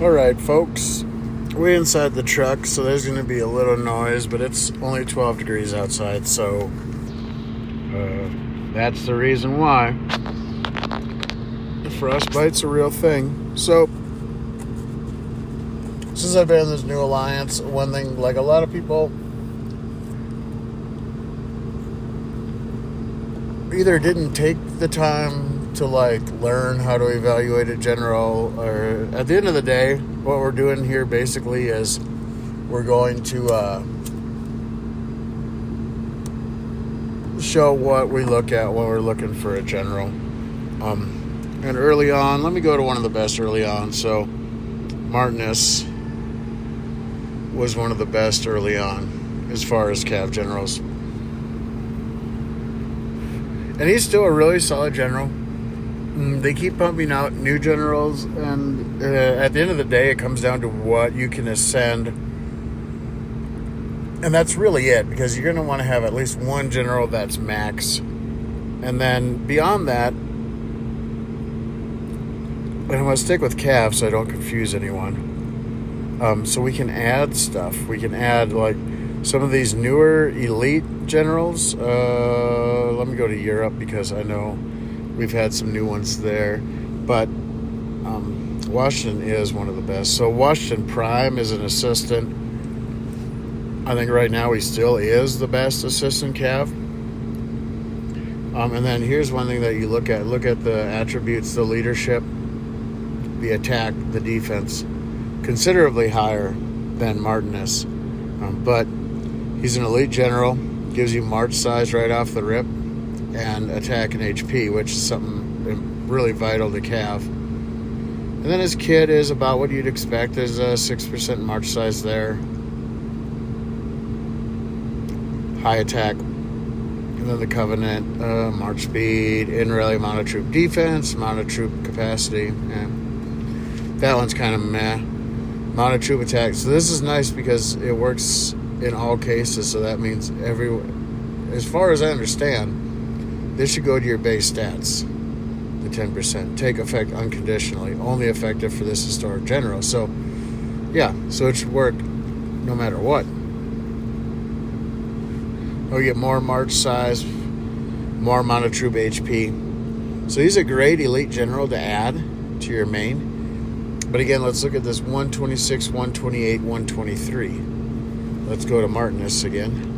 Alright, folks, we're inside the truck, so there's going to be a little noise, but it's only 12 degrees outside, so that's the reason why. Frostbite's a real thing. So, since I've been in this new alliance, one thing, like a lot of people either didn't take the time to learn how to evaluate a general, or at the end of the day, what we're doing here basically is we're going to show what we look at when we're looking for a general. And early on, let me go to one of the best early on. So Martinus was one of the best early on as far as Cav generals. And he's still a really solid general. They keep pumping out new generals, and at the end of the day, it comes down to what you can ascend. And that's really it, because you're going to want to have at least one general that's max. And then beyond that, and I'm going to stick with Cav so I don't confuse anyone. So we can add stuff. We can add some of these newer elite generals. Let me go to Europe because I know we've had some new ones there. But Washington is one of the best. So Washington Prime is an assistant. I think right now he still is the best assistant Cav. And then here's one thing that you look at. Look at the attributes, the leadership, the attack, the defense. Considerably higher than Martinus. But he's an elite general. Gives you march size right off the rip. And attack and HP, which is something really vital to Cav. And then his kit is about what you'd expect. There's a 6% march size there. High attack. And then the Covenant, march speed, in rally amount of troop defense, amount of troop capacity. That one's kind of meh. Amount of troop attack. So this is nice because it works in all cases. So that means as far as I understand, this should go to your base stats, the 10%. Take effect unconditionally. Only effective for this historic general. So, yeah. So it should work no matter what. We get more march size, more amount of troop HP. So he's a great elite general to add to your main. But again, let's look at this 126, 128, 123. Let's go to Martinus again.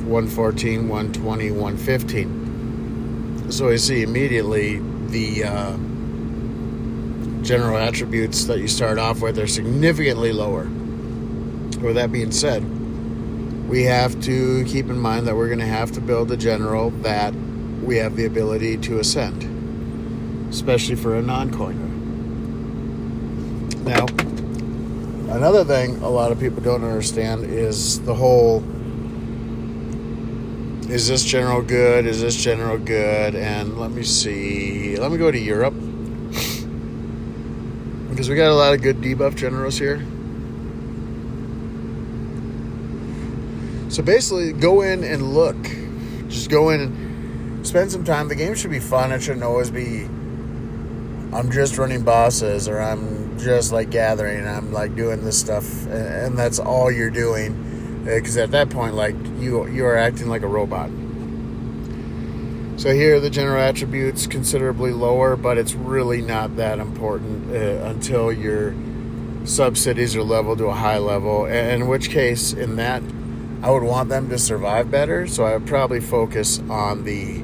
114, 120, 115. So we see immediately the general attributes that you start off with are significantly lower. With that being said, we have to keep in mind that we're going to have to build a general that we have the ability to ascend, especially for a non-coiner. Now, another thing a lot of people don't understand is the whole, is this general good? Is this general good? And let me see. Let me go to Europe, because we got a lot of good debuff generals here. So basically, go in and look. Just go in and spend some time. The game should be fun. It shouldn't always be, I'm just running bosses, or I'm just gathering, I'm doing this stuff, and that's all you're doing. Because at that point, you are acting like a robot. So here, the general attributes considerably lower, but it's really not that important until your sub-cities are leveled to a high level. In which case, in that, I would want them to survive better, so I would probably focus on the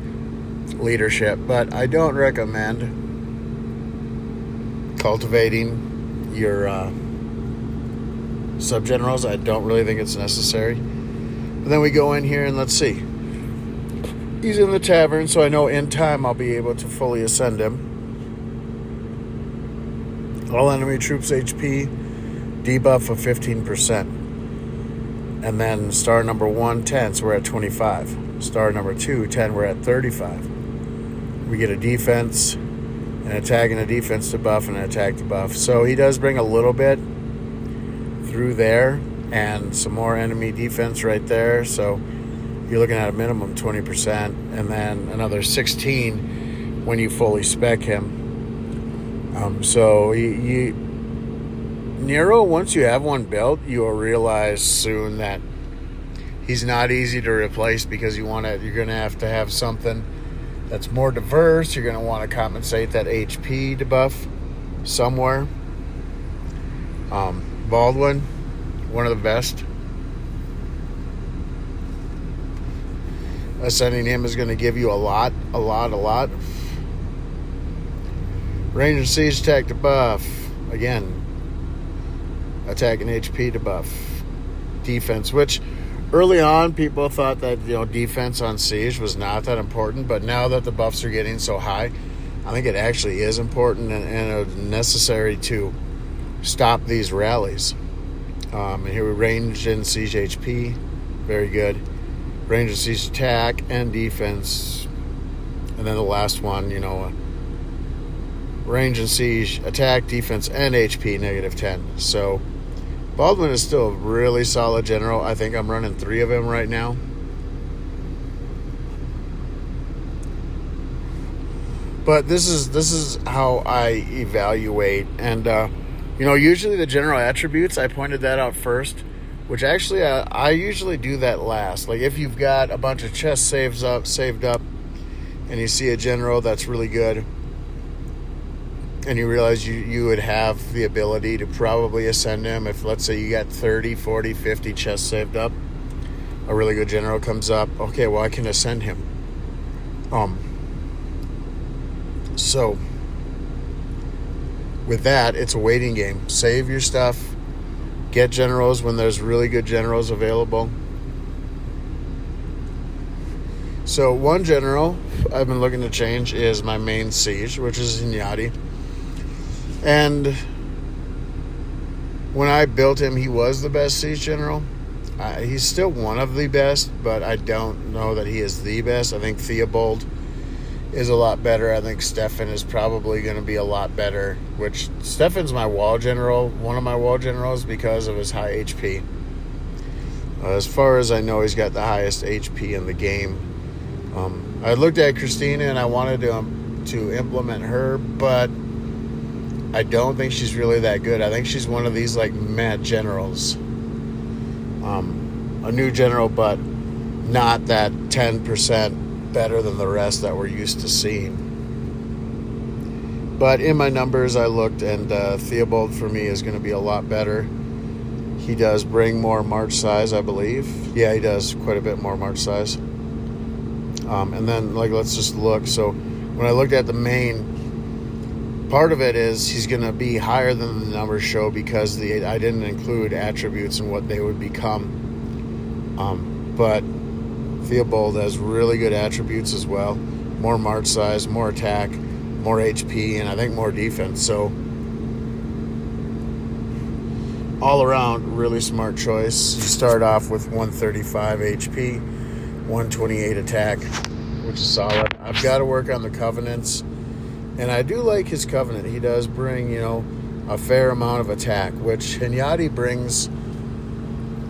leadership. But I don't recommend cultivating your sub-generals. I don't really think it's necessary. But then we go in here and let's see. He's in the tavern, so I know in time I'll be able to fully ascend him. All enemy troops HP, debuff of 15%. And then star number 1, 10, so we're at 25. Star number 2, 10, we're at 35. We get a defense, an attack and a defense debuff, and an attack debuff. So he does bring a little bit through there, and some more enemy defense right there. So you're looking at a minimum 20%, and then another 16 when you fully spec him. So Nero, once you have one built, you will realize soon that he's not easy to replace because you're going to have something that's more diverse. You're going to want to compensate that HP debuff somewhere. Baldwin, one of the best. Ascending him is going to give you a lot. Range and siege attack debuff. Again, attack and HP debuff. Defense, which early on people thought that defense on siege was not that important, but now that the buffs are getting so high, I think it actually is important and necessary to stop these rallies. And here we range and siege HP, very good. Range and siege attack and defense, and then the last one, range and siege attack, defense, and HP -10. So Baldwin is still a really solid general. I think I'm running 3 of him right now. But this is how I evaluate, and usually the general attributes, I pointed that out first, which actually I usually do that last. Like if you've got a bunch of chests saved up, and you see a general that's really good, and you realize you would have the ability to probably ascend him if, let's say, you got 30, 40, 50 chests saved up, a really good general comes up, okay, well, I can ascend him. So with that, it's a waiting game. Save your stuff. Get generals when there's really good generals available. So one general I've been looking to change is my main siege, which is Hinyadi. And when I built him, he was the best siege general. He's still one of the best, but I don't know that he is the best. I think Theobald is a lot better. I think Stefan is probably going to be a lot better, which Stefan's my wall general, one of my wall generals, because of his high HP. As far as I know, he's got the highest HP in the game. I looked at Christina and I wanted to implement her, but I don't think she's really that good. I think she's one of these like meh generals. A new general, but not that 10% better than the rest that we're used to seeing. But in my numbers, I looked, and Theobald for me is going to be a lot better. He does bring more march size, I believe. Yeah, he does quite a bit more march size. And then, let's just look. So when I looked at the main, part of it is he's going to be higher than the numbers show because I didn't include attributes and what they would become. But Theobald has really good attributes as well. More march size, more attack, more HP, and I think more defense. So all around, really smart choice. You start off with 135 HP, 128 attack, which is solid. I've got to work on the covenants, and I do like his covenant. He does bring, a fair amount of attack, which Hinyadi brings.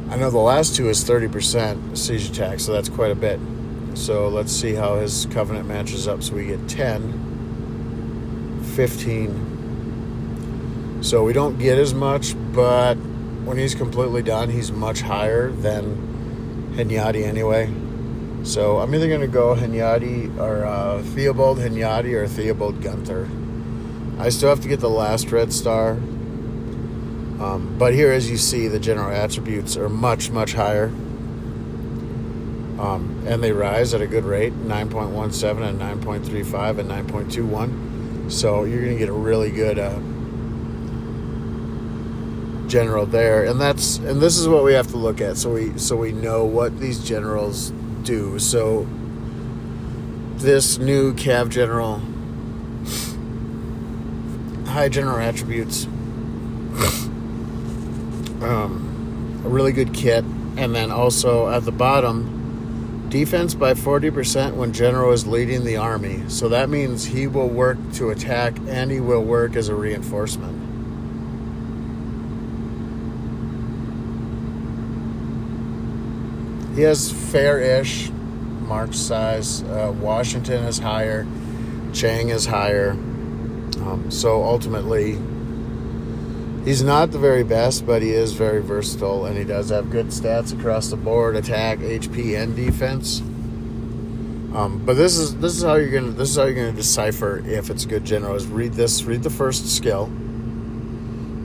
I know the last two is 30% siege attack, so that's quite a bit. So let's see how his covenant matches up. So we get 10, 15. So we don't get as much, but when he's completely done, he's much higher than Hinyadi anyway. So I'm either going to go Hinyadi or Theobald Hinyadi or Theobald Gunther. I still have to get the last red star. But here, as you see, the general attributes are much, much higher. And they rise at a good rate, 9.17 and 9.35 and 9.21. So you're going to get a really good general there. And this is what we have to look at, so we know what these generals do. So this new Cav general, high general attributes, a really good kit, and then also at the bottom, defense by 40% when general is leading the army. So that means he will work to attack and he will work as a reinforcement. He has fair-ish march size. Washington is higher. Chang is higher. So ultimately, he's not the very best, but he is very versatile, and he does have good stats across the board: attack, HP, and defense. But this is how you're gonna decipher if it's a good general. Is read the first skill.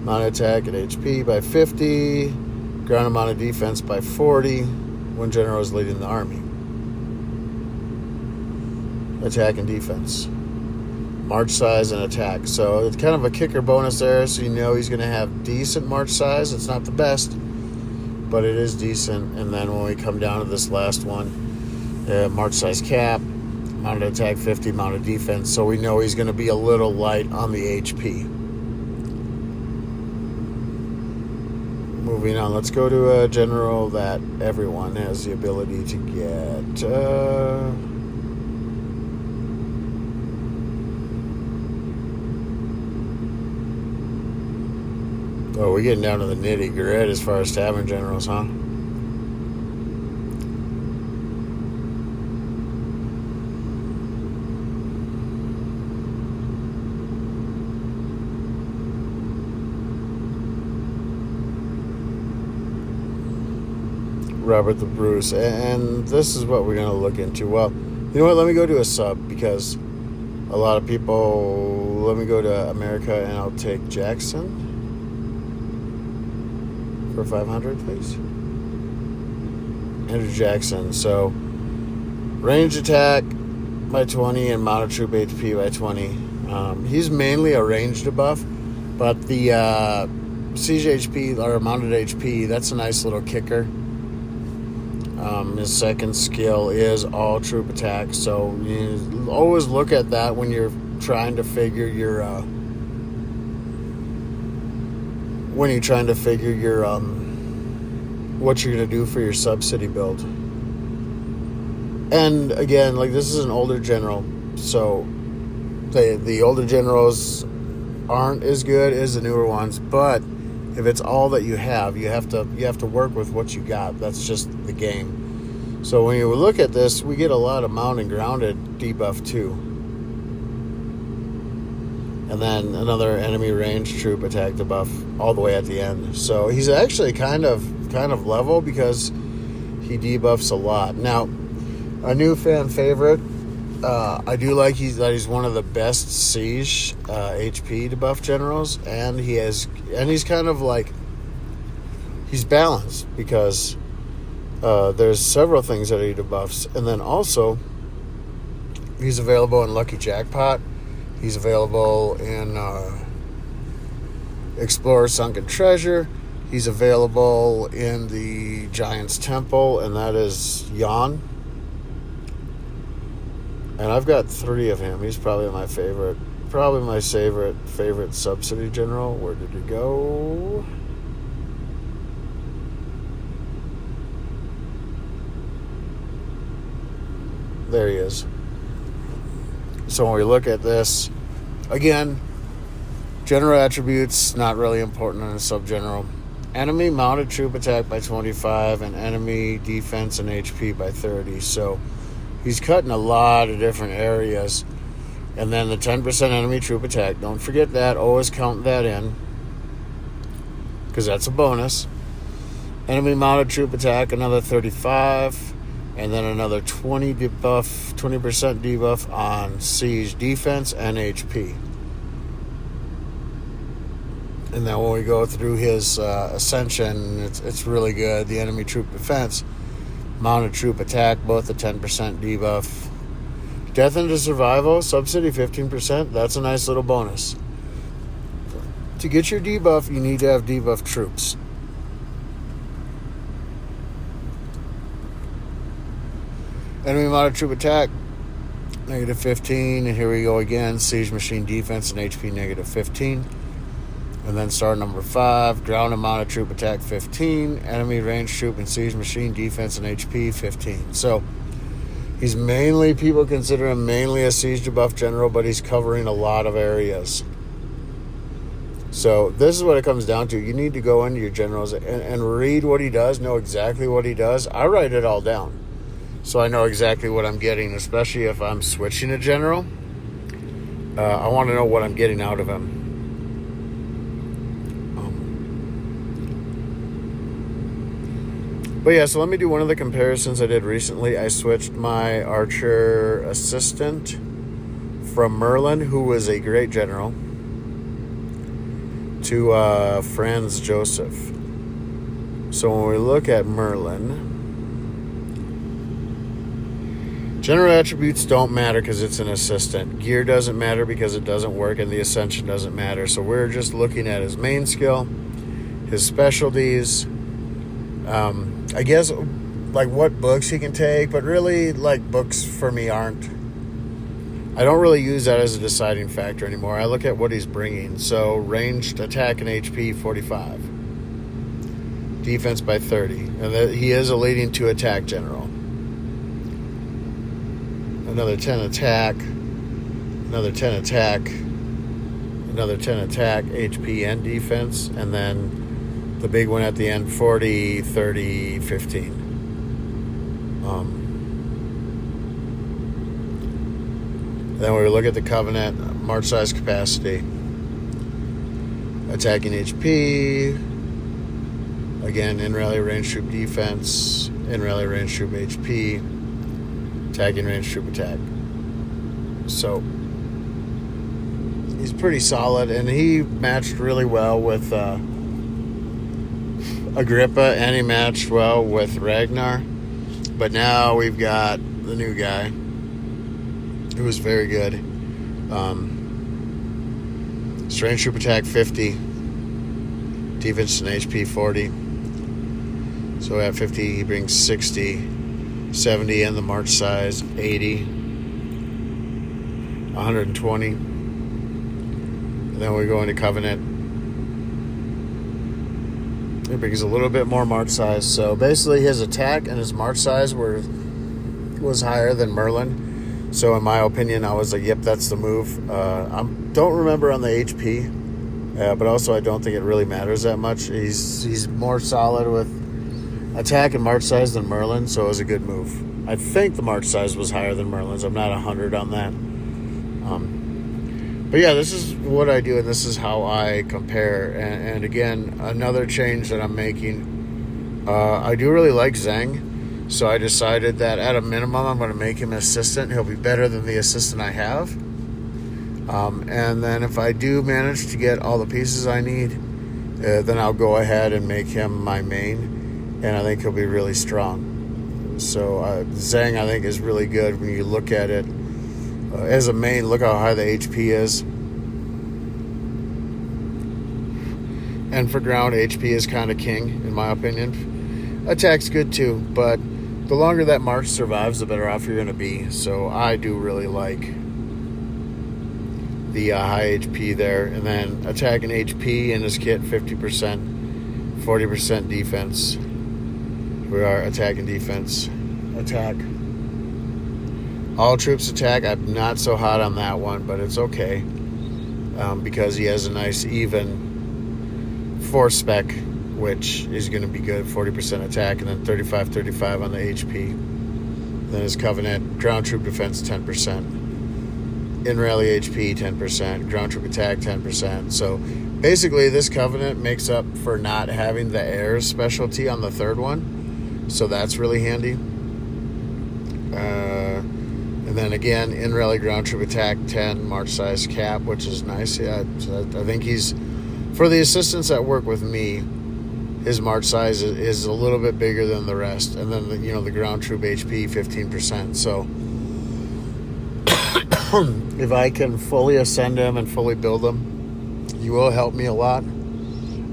Amount of attack and HP by 50, ground amount of defense by 40. When general is leading the army. Attack and defense. March size and attack. So it's kind of a kicker bonus there, so you know he's going to have decent march size. It's not the best, but it is decent. And then when we come down to this last one, march size cap, amount of attack 50, amount of defense. So we know he's going to be a little light on the HP. Moving on, let's go to a general that everyone has the ability to get. Oh, we're getting down to the nitty-gritty as far as tavern generals, huh? Robert the Bruce, and this is what we're going to look into. Well, you know what, let me go to a sub, because a lot of people, let me go to America, and I'll take Jackson for 500, please. Andrew Jackson. So range attack by 20 and mono troop HP by 20. He's mainly a ranged debuff, but the siege HP or mounted HP, that's a nice little kicker. His second skill is all troop attack, so you always look at that when you're trying to figure your what you're gonna do for your subsidy build. And again, like, this is an older general, so the older generals aren't as good as the newer ones, but if it's all that you have to work with what you got. That's just the game. So when you look at this, we get a lot of mount and grounded debuff too. And then another enemy range troop attack debuff all the way at the end. So he's actually kind of level because he debuffs a lot. Now, a new fan favorite, I do like that he's one of the best siege HP debuff generals, and he's kind of like, he's balanced because there's several things that he debuffs, and then also he's available in Lucky Jackpot. He's available in Explorer Sunken Treasure. He's available in the Giant's Temple, and that is Yan. And I've got 3 of him. He's probably my favorite subsidy general. Where did he go? There he is. So when we look at this, again, general attributes, not really important in a sub-general. Enemy mounted troop attack by 25 and enemy defense and HP by 30. So he's cutting a lot of different areas. And then the 10% enemy troop attack. Don't forget that. Always count that in, because that's a bonus. Enemy mounted troop attack, another 35. And then another 20% debuff on siege defense and HP. And then when we go through his ascension, it's really good. The enemy troop defense, mounted troop attack, both a 10% debuff. Death into survival, subsidy 15%. That's a nice little bonus. To get your debuff, you need to have debuff troops. Enemy mounted troop attack, negative 15. And here we go again. Siege machine defense and HP, negative 15. And then star number 5, ground and mounted troop attack, 15. Enemy range troop and siege machine defense and HP, 15. So he's mainly, people consider him mainly a siege debuff general, but he's covering a lot of areas. So this is what it comes down to. You need to go into your generals and read what he does, know exactly what he does. I write it all down, so I know exactly what I'm getting, especially if I'm switching a general. I want to know what I'm getting out of him. But yeah, so let me do one of the comparisons I did recently. I switched my archer assistant from Merlin, who was a great general, to Franz Joseph. So when we look at Merlin, general attributes don't matter because it's an assistant. Gear doesn't matter because it doesn't work, and the ascension doesn't matter. So we're just looking at his main skill, his specialties, I guess like what books he can take, but really like books for me aren't. I don't really use that as a deciding factor anymore. I look at what he's bringing. So ranged attack and HP 45, defense by 30, and he is a leading 2 attack general. Another 10 attack, another 10 attack, another 10 attack, HP and defense, and then the big one at the end, 40, 30, 15. Then we look at the Covenant, march size capacity, attacking HP, again, in rally range troop defense, in rally range troop HP, attacking range troop attack. So he's pretty solid, and he matched really well with Agrippa, and he matched well with Ragnar. But now we've got the new guy who was very good. Strange troop attack 50, defense and HP 40. So at 50 he brings 60, 70, and the march size 80, 120. And then we go into Covenant. It brings a little bit more march size. So basically his attack and his march size was higher than Merlin. So in my opinion, I was like, yep, that's the move. I don't remember on the HP, but also I don't think it really matters that much. He's more solid with attack and march size than Merlin, so it was a good move. I think the march size was higher than Merlin's. I'm not 100 on that. But yeah, this is what I do, and this is how I compare. And again, another change that I'm making, I do really like Zhang. So I decided that at a minimum, I'm going to make him an assistant. He'll be better than the assistant I have. And then if I do manage to get all the pieces I need, then I'll go ahead and make him my main. And I think he'll be really strong. So Zhang, I think, is really good when you look at it. As a main, look how high the HP is. And for ground, HP is kind of king, in my opinion. Attack's good too, but the longer that march survives, the better off you're going to be. So I do really like the high HP there. And then attack and HP in his kit, 50%, 40% defense. We are attack and defense. Attack. All troops attack. I'm not so hot on that one, but it's okay. Because he has a nice even 4 spec, which is going to be good, 40% attack, and then 35 on the HP. Then his Covenant, ground troop defense 10%, in rally HP 10%, ground troop attack 10%. So basically this Covenant makes up for not having the air specialty on the third one. So that's really handy. And then again, in rally ground troop attack 10, march size cap, which is nice. Yeah, I think he's, for the assistants that work with me, his march size is a little bit bigger than the rest. And then, the ground troop HP, 15%. So if I can fully ascend him and fully build him, he will help me a lot.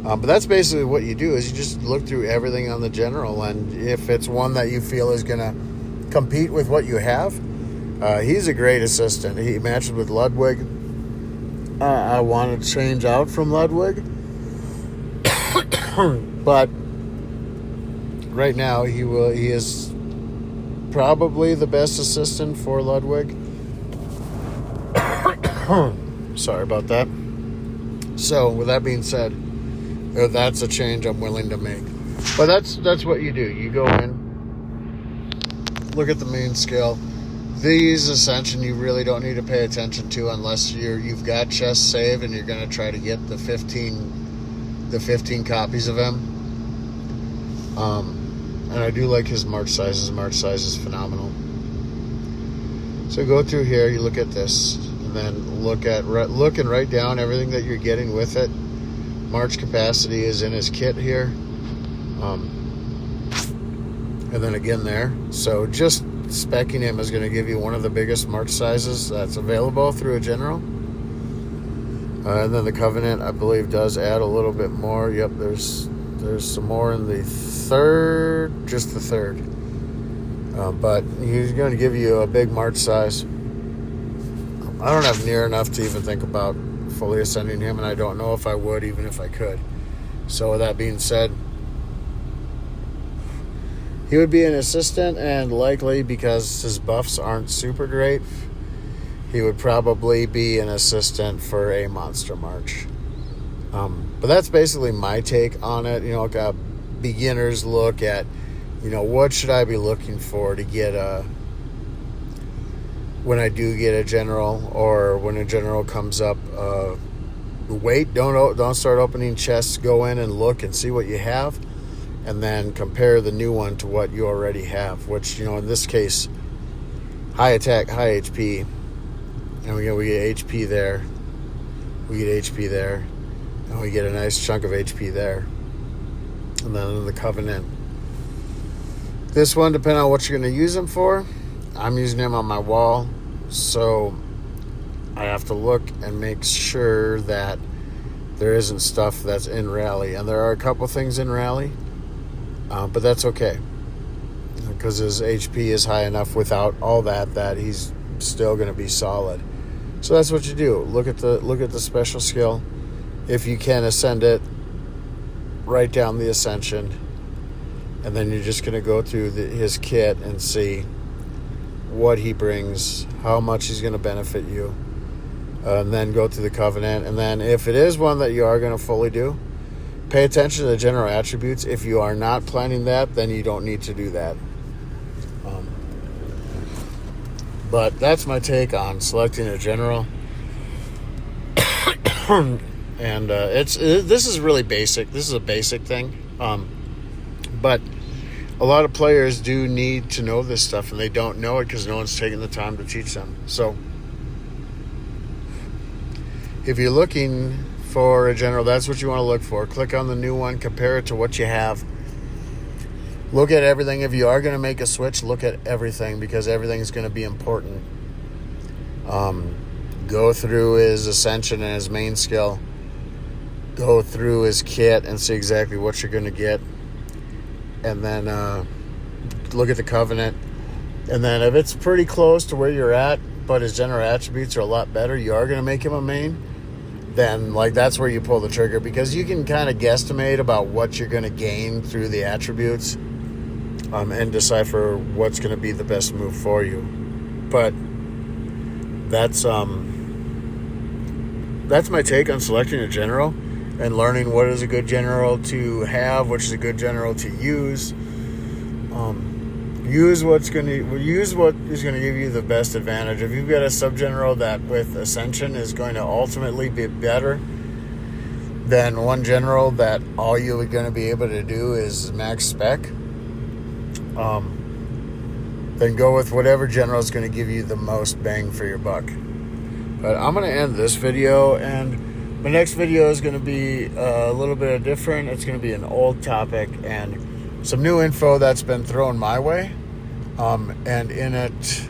But that's basically what you do, is you just look through everything on the general. And if it's one that you feel is going to compete with what you have, he's a great assistant. He matches with Ludwig. I want to change out from Ludwig. But right now he is probably the best assistant for Ludwig. Sorry about that. So with that being said, that's a change I'm willing to make. But that's what you do. You go in, look at the main scale, These Ascension you really don't need to pay attention to unless you've got chest save and you're going to try to get the 15 copies of him. And I do like his march size. His march size is phenomenal. So go through here, you look at this, and then look and write down everything that you're getting with it. March capacity is in his kit here. And then again there. So just speccing him is going to give you one of the biggest march sizes that's available through a general. And then the Covenant, I believe, does add a little bit more. Yep, there's some more in the third, just the third. But he's going to give you a big march size. I don't have near enough to even think about fully ascending him, and I don't know if I would even if I could. So with that being said, he would be an assistant, and likely because his buffs aren't super great, he would probably be an assistant for a monster march. But that's basically my take on it. You know, like a beginner's look at, you know, what should I be looking for to get when I do get a general, or when a general comes up. Wait, don't start opening chests. Go in and look and see what you have, and then compare the new one to what you already have, which, you know, in this case, high attack, high HP, and we get HP there, we get HP there, and we get a nice chunk of HP there. And then in the Covenant, this one, depending on what you're going to use him for, I'm using him on my wall, so I have to look and make sure that there isn't stuff that's in rally. And there are a couple things in rally, but that's okay, because his HP is high enough without all that he's still going to be solid. So that's what you do. Look at the special skill. If you can ascend it, write down the ascension, and then you're just going to go through his kit and see what he brings, how much he's going to benefit you, and then go through the Covenant. And then if it is one that you are going to fully do, pay attention to the general attributes. If you are not planning that, then you don't need to do that. But that's my take on selecting a general. And this is really basic. This is a basic thing. But a lot of players do need to know this stuff, and they don't know it because no one's taking the time to teach them. So if you're looking for a general, that's what you want to look for. Click on the new one, compare it to what you have. Look at everything. If you are going to make a switch, look at everything, because everything's going to be important. Go through his ascension and his main skill. Go through his kit and see exactly what you're going to get. And then look at the Covenant. And then if it's pretty close to where you're at, but his general attributes are a lot better, you are going to make him a main, then that's where you pull the trigger, because you can kind of guesstimate about what you're going to gain through the attributes, and decipher what's going to be the best move for you. But that's my take on selecting a general and learning what is a good general to have, which is a good general to use. Use what is going to give you the best advantage. If you've got a sub-general that with Ascension is going to ultimately be better than one general that all you're going to be able to do is max spec, then go with whatever general is going to give you the most bang for your buck. But I'm going to end this video, and my next video is going to be a little bit different. It's going to be an old topic and some new info that's been thrown my way. And in it,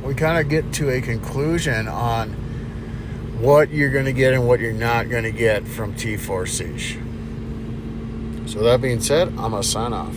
we kind of get to a conclusion on what you're going to get and what you're not going to get from T4 Siege. So that being said, I'm going to sign off.